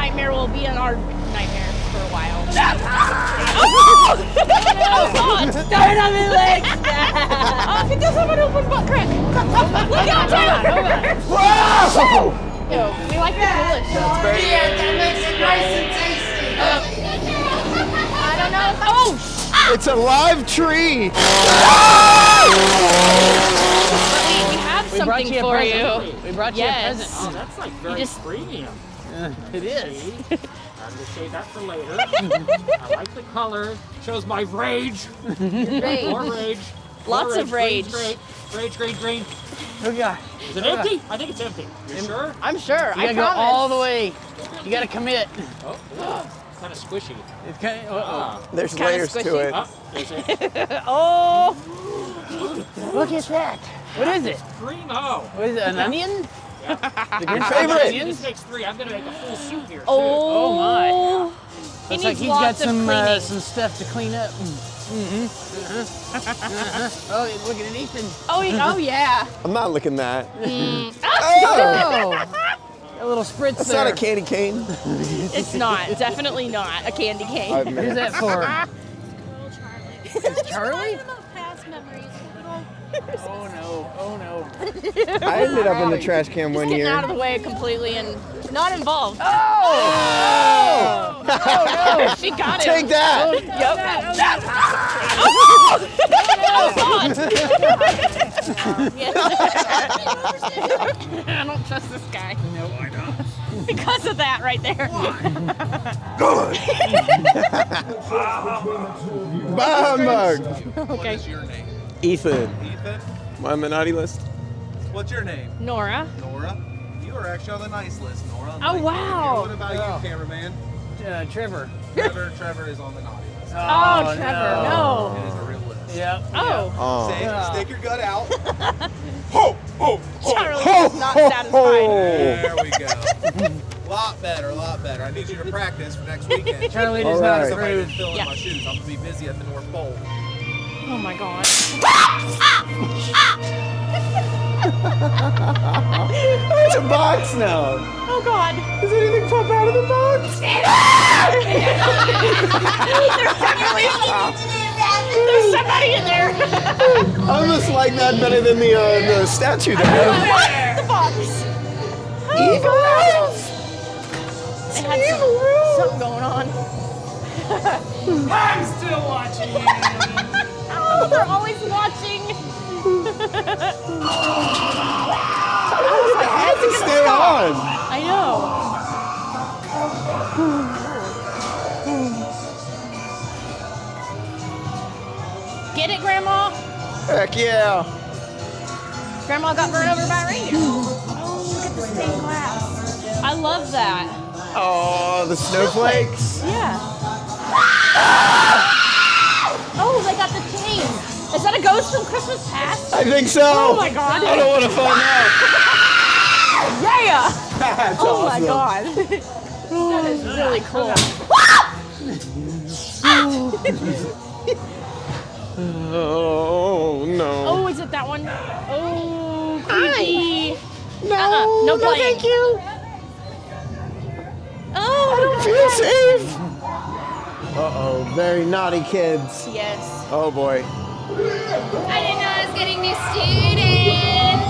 nightmare will be in our nightmares for a while. Oh God! Start on my legs! It does have an open butt crack. Look out, Tyler! Whoa! Yo, we like the coolest. That's very Yeah, that makes it nice and tasty. I don't know. Oh! It's a live tree. We have something for you. We brought you a present. Oh, that's like very just- premium. It is. I'm gonna save that for later. I like the color. Shows my rage. More rage. Lots More of rage. Green. Oh God. Is it empty? I think it's empty. You sure? I'm sure. You gotta go all the way. You gotta commit. Oh, it's kind of squishy. It's kind of, There's kinda layers to squishy. it. Oh, is it? Oh! look at that. What is it? Green. Oh. What is it? An onion? Yeah. The green favorite. This makes 3. I'm gonna make a full soup here. Oh my. He Looks needs like he's got lots of cleaning. some stuff to clean up. Oh, look at Ethan. Oh yeah. I'm not looking that. Oh! A little spritz That's there. not a candy cane. It's not. Definitely not a candy cane. I've met Who's that for? It's Charlie? Past memories. Oh no. I ended up in the trash can one Getting year. out of the way completely and not involved. Oh! no! She got it. Take that! Yep. I don't trust this guy. No, why not? Because of that right there. Good. Bye, mug. What is your name? Ethan. Ethan? Am I on the naughty list? What's your name? Nora. Nora? You are actually on the nice list, Nora. Oh, wow. What about you, cameraman? Trevor. Trevor is on the naughty list. Oh, Trevor, no. It is a real list. Yep. Oh. Oh. Stick your gut out. Charlie is not satisfied. There we go. Lot better. I need you to practice for next weekend. Charlie does All not right. Somebody approve. to fill in Yeah. my shoes. I'm gonna be busy at the North Pole. Oh my god. It's a box now. Oh god. Does anything pop out of the box? There's somebody in there. I almost like that better than the statue there. The box. Evil. It had something going on. I'm still watching you. Oh, they're always watching. I have to stay on. I know. Get it, Grandma? Heck yeah. Grandma got run over by a reindeer. Oh, look at the stained glass. I love that. Oh, the snowflakes. Yeah. Oh, they got the chain. Is that a ghost from Christmas Past? I think so. Oh my god. I don't want to find out. Yeah. That's Oh my awesome. god. That is really cool. Oh no. Oh, is it that one? Oh, creepy. No. No playing. Thank you. Oh, I don't feel safe. Uh-oh, very naughty kids. yes. Oh boy. I didn't know I was getting new students.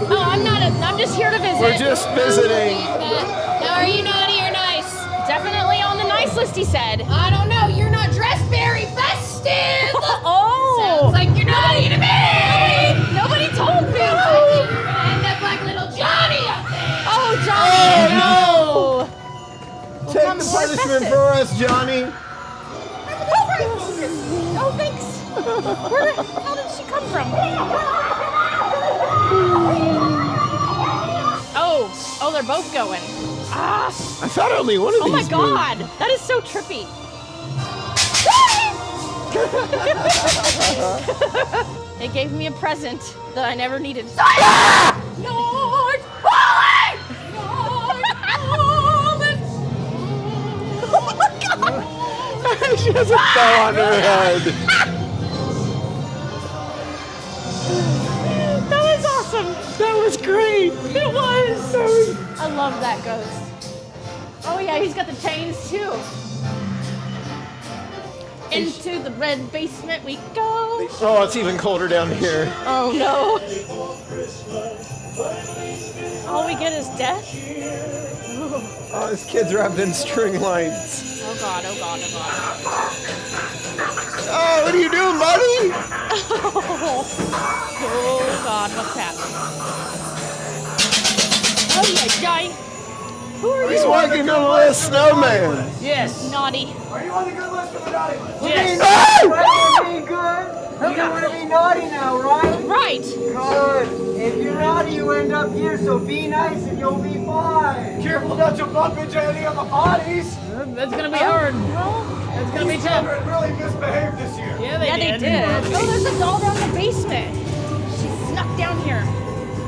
Oh, I'm just here to visit. We're just visiting. Now, are you naughty or nice? Definitely on the nice list, he said. I don't know. You're not dressed very festive. Oh. Sounds like you're naughty to me. Nobody told me. You're gonna end up like little Johnny up there. Oh, Johnny, no. Take the punishment for us, Johnny. Oh, thanks. Where the hell did she come from? Oh, they're both going. Ah. I thought only one of Oh these my moved. god, that is so trippy. They gave me a present that I never needed. Lord, holy! Lord, holy! Oh my god! She has a bow on her head. That was awesome. That was great. It was. I love that ghost. Oh yeah, he's got the chains too. Into the red basement we go. Oh, it's even colder down here. Oh no. All we get is death. Oh, this kid's wrapped in string lights. Oh god, oh god, oh god. Oh, what are you doing, buddy? Oh god, what's happening? Oh my god. Who are He's you? walking on a little snowman. Yes. Naughty. Are you on the good list for the naughty list? Yes. Ah! Being good. You don't want to be naughty now, right? Right. Good. If you're naughty, you end up here, so be nice and you'll be fine. Careful not to bump into any of the bodies. That's gonna be hard. Well, That's gonna be These tough. children really misbehaved this year. Yeah, they yeah, did. they did. Oh, there's a doll down the basement. She snuck down here.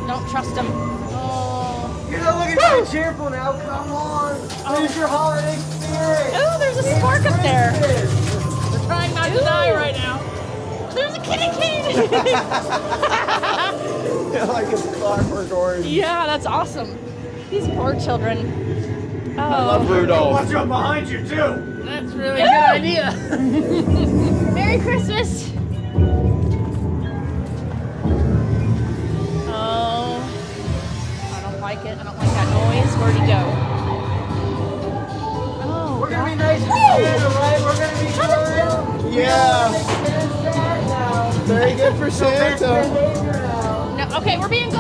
Don't trust him. Oh. You're not looking very cheerful now. Come on. Where's your holiday spirit? Oh, there's a spark up there. We're trying not to die right now. There's a kitty kid. Like it's Clockwork Orange. Yeah, that's awesome. These poor children. Oh. I love Rudolph. Watch out behind you, too. That's really a good idea. Merry Christmas. Oh. I don't like it. I don't like that noise. Where'd he go? Oh. We're gonna be nice to Santa, right? We're gonna be good. Yeah, Santa's bad now. very good for Best Santa. behavior now. No, okay, we're being good. I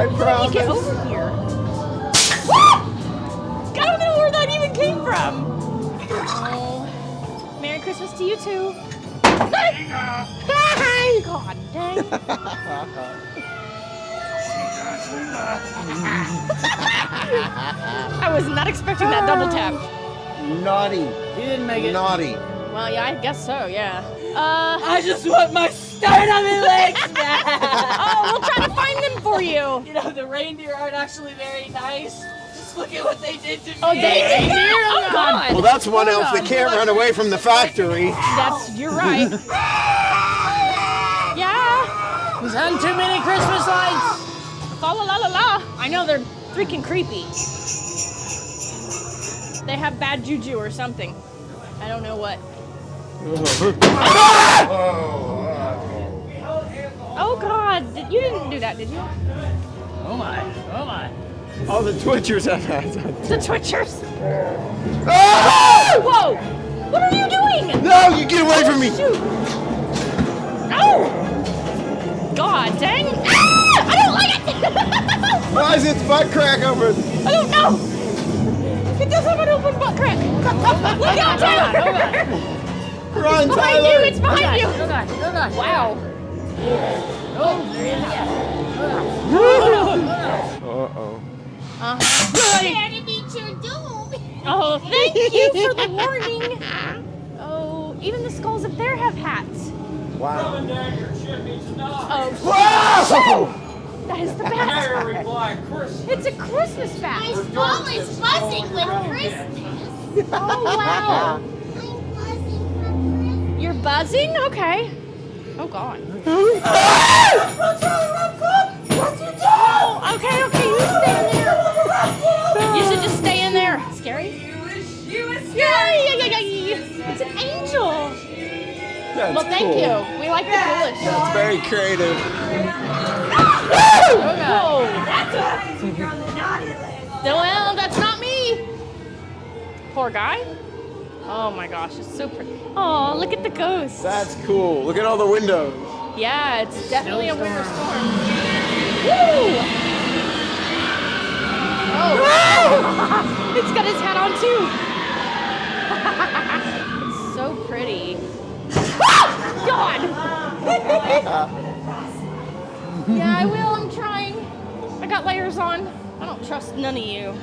How did he get promise. over here? I don't know where that even came from. Oh. Merry Christmas to you too. Hi! God dang. I was not expecting that double tap. Naughty. He didn't make it. Naughty. Well, yeah, I guess so, yeah. I just want my sternum legs back. Oh, we'll try to find them for you. You know, the reindeer aren't actually very nice. Just look at what they did to me. Oh, they did? Oh, God. Well, that's one elf that can't run away from the factory. You're right. Yeah. He's had too many Christmas lights. Fa la la la la. I know they're freaking creepy. They have bad juju or something. I don't know what. Oh God! You didn't do that, did you? Oh my, oh my. All the Twitchers have had. The Twitchers. Ah! Whoa! What are you doing? No, you get away from me! Shoot! Oh! God dang! Ah! I don't like it. Why is its butt crack over? I don't know. It does have an open butt crack. Look out, Tyler! Run, Behind Tyler! you! It's behind you! Oh God, oh God. Wow. Oh, there it is. Uh-oh. Daddy beat your doom. Oh, thank you for the warning. Oh, even the skulls up there have hats. Wow. Down your chimney tonight. Oh, Wow! that is the bat. Merry Black Christmas. It's a Christmas My bat. skull is buzzing with Christmas. Oh, wow. I'm buzzing from Christmas. You're buzzing? Okay. Oh, God. Oh, okay, you stay in there. You should just stay in there. Scary? You was Scary! It's an angel. That's Well, thank cool. you. We like the foolish. That's very creative. Whoa. That's what happens when you're on the naughty list. Well, that's not me. Poor guy. Oh my gosh, it's so pretty. Oh, look at the ghosts. That's cool. Look at all the windows. Yeah, it's definitely a winter storm. Woo! Oh, it's got his hat on too. It's so pretty. God! Yeah, I will. I'm trying. I got layers on. I don't trust none of you.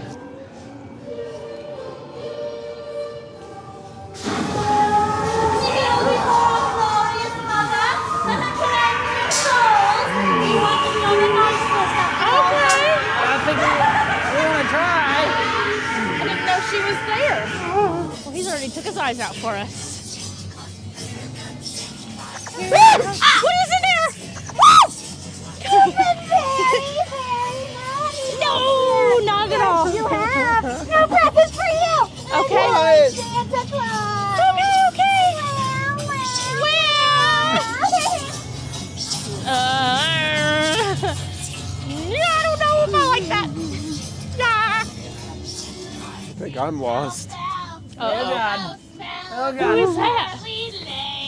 I think we want to try. I didn't know she was there. Well, he's already took his eyes out for us. What is in there? No, not at all. You have no present. think I'm lost. Uh-oh. Oh Who god. is that?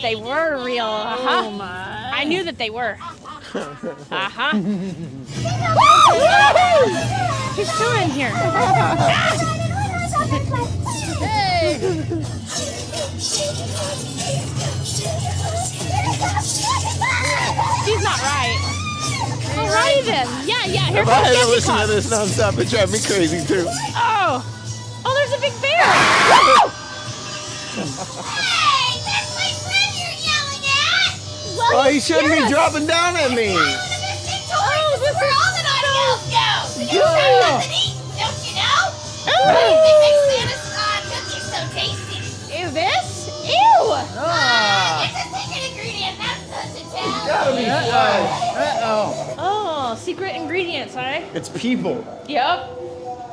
They were real. Uh-huh. Oh my. I knew that they were. Uh-huh. He's still in here. Hey! She's not right. Alrighty then. Yeah, here If I comes had to Jesse listen to Cox. this nonstop, it'd drive me crazy too. Oh, there's a big bear. Hey, that's my friend you're yelling at! Well, Oh, you shouldn't be dropping down at me. This is where all the naughty elves go! You don't have nothing to eat, don't you know? What do you think makes Santa's cookies so tasty? Ew, this? Ew. It's a secret ingredient, not supposed to tell. Gotta be flesh. Uh-oh. Oh, secret ingredients, huh? It's people. Yep.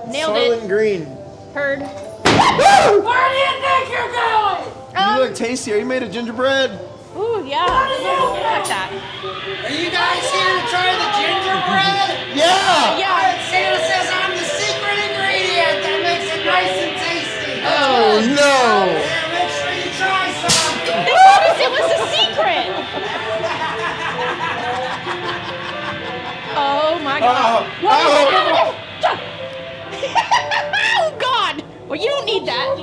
Nailed Soylent Green. Heard. Where do you think you're going? You look tasty. Are you made of gingerbread? Ooh, yeah. I like that. Are you guys here to try the gingerbread? Yeah. Yeah. Santa says I'm the secret ingredient that makes it nice and tasty. Oh no. Yeah, make sure you try some. They told us it was a secret. Oh my God. Oh God. Well, you don't need that.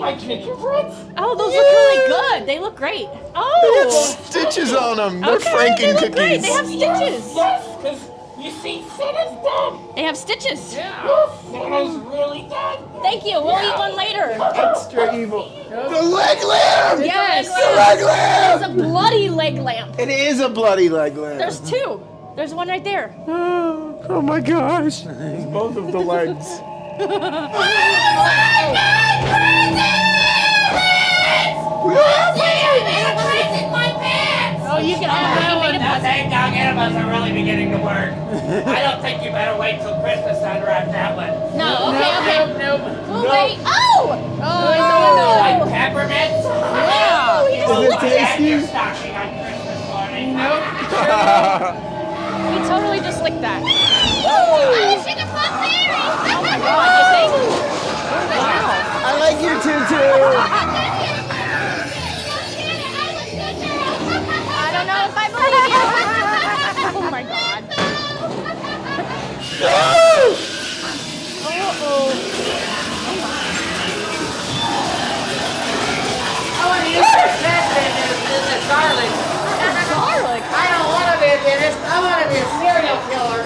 Oh, those look really good. They look great. They got Oh. stitches on them. They're Okay, Franken they look great. cookies. They have stitches. Yes, because you see, Santa's dead. They have stitches. Yeah, Santa's really dead. Thank you. We'll eat one later. Extra evil. The leg lamp. Yes. The leg lamp. It's a bloody leg lamp. It is a bloody leg lamp. There's two. There's one right there. Oh my gosh. It's both of the legs. Oh, you can have that one. Now, St. Doganimals are really beginning to work. I don't think you better wait till Christmas to unwrap that one. No, okay. Nope. We'll wait. Oh! Like Oh, peppermint? yeah. Is it tasty? Your stocking on Christmas morning. We totally just licked that. I wish you could put berries. Oh my God, you think? Wow. I like your tutu. I don't know if I believe you. Oh my God. Uh-oh. I want to use this in this garlic. Garlic. I don't want to be a dentist. I want to be a serial killer.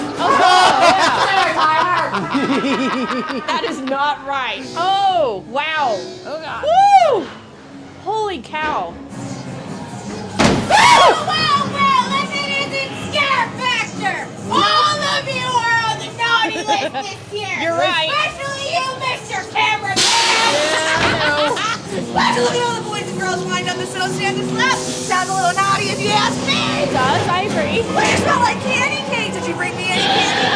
That is not right. Oh, wow. Oh god. Woo! Holy cow. Well, listen, isn't Scare Factor. All of you are on the naughty list this year. You're right. Especially you, Mr. Cameraman. Watch a look at all the boys and girls lined up and sit on Santa's lap. Sounds a little naughty if you ask me. It does, I agree. But you smell like candy canes. Did you bring me any candy?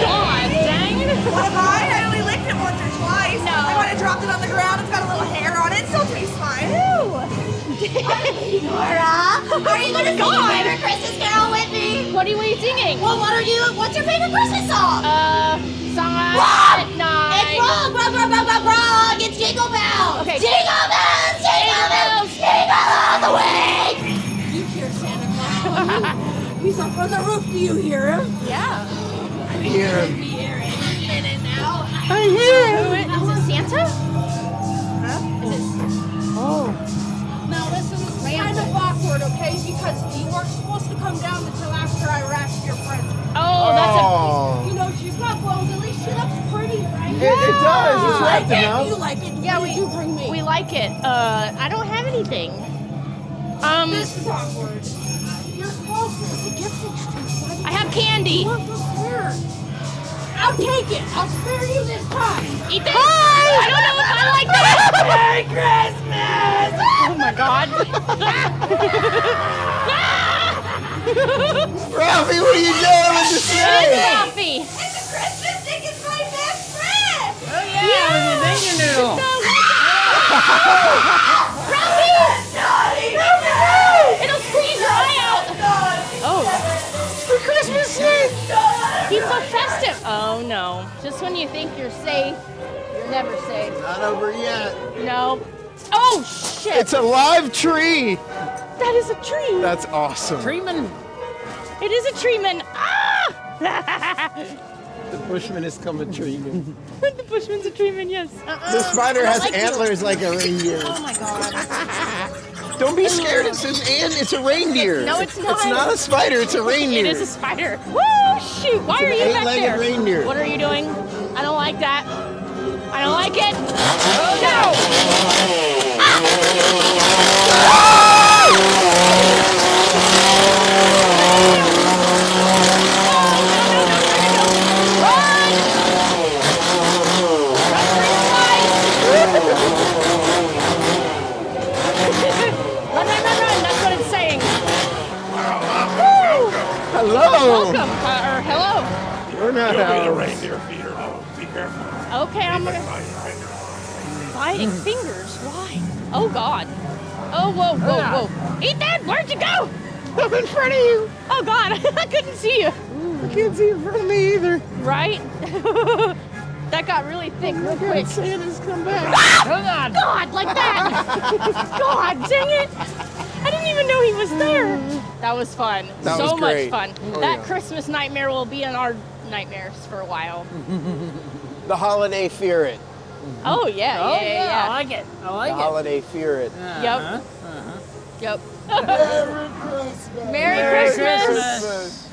God dang it. What am I only licked it once or twice. No. I might have dropped it on the ground. It's got a little hair on it. It still tastes fine. Nora, are you going to sing your favorite Christmas carol with me? What are you singing? Well, what's your favorite Christmas song? Silent Wrong! Night. It's wrong! It's Jingle Bells! Okay. Jingle Bells! Jingle Bells! Jingle all the way! You hear Santa Claus? He's up on the roof. Do you hear him? Yeah. I hear him. Be here any minute now. I hear him. Is it Santa? Oh. Now listen, this is kind of awkward, okay? Because you weren't supposed to come down until after I wrapped your friend. Oh, that's Oh. You know, she's not clothes, at least she looks pretty, right? It does. It's wrapped You enough. like it? Yeah, What did you bring me? we like it. I don't have anything. This is awkward. You're supposed to. It's a gift exchange. I have candy. What was weird? I'll take it. I'll spare you this time. Eat this. I don't know if I like that. Merry Christmas! Oh my God. Ralphie, what are you doing with the snake? Ralphie. It's a Christmas thing. It's my best friend! Oh yeah, what do you think you knew? Ralphie! Naughty! It'll squeeze your eye out. Oh. The Christmas snake. He's so festive. Oh no. Just when you think you're safe, you're never safe. Not over yet. No. Oh shit. It's a live tree. That is a tree. That's awesome. Treeman. It is a treeman. Ah! The Bushman is coming treeman. The Bushman's a treeman, yes. The spider has like antlers like a reindeer. Oh my god. Don't be scared. It says it's a reindeer. No, it's not. It's not a spider. It's a reindeer. It is a spider. Woo! Shoot! Why are you back there? Reindeer. What are you doing? I don't like that. I don't like it. No! Run, that's what it's saying. Woo! Hello. Welcome, or hello. We're not out. Reindeer feeder. Oh, be careful. Okay, I'm gonna... Biting fingers, why? Oh God. Oh, whoa, whoa, whoa. Ethan, where'd you go? I'm in front of you. Oh God, I couldn't see you. I can't see in front of me either. Right? That got really thick real quick. Santa's come back. Ah! God, like that. God, dang it. I didn't even know he was there. That was fun. That so was great. much fun. Oh, that yeah. Christmas nightmare will be in our nightmares for a while. The holiday fear it. Oh yeah, Oh, yeah. I like it. I like The it. holiday fear it. Yep. Yep. Merry Christmas. Merry Christmas. Christmas.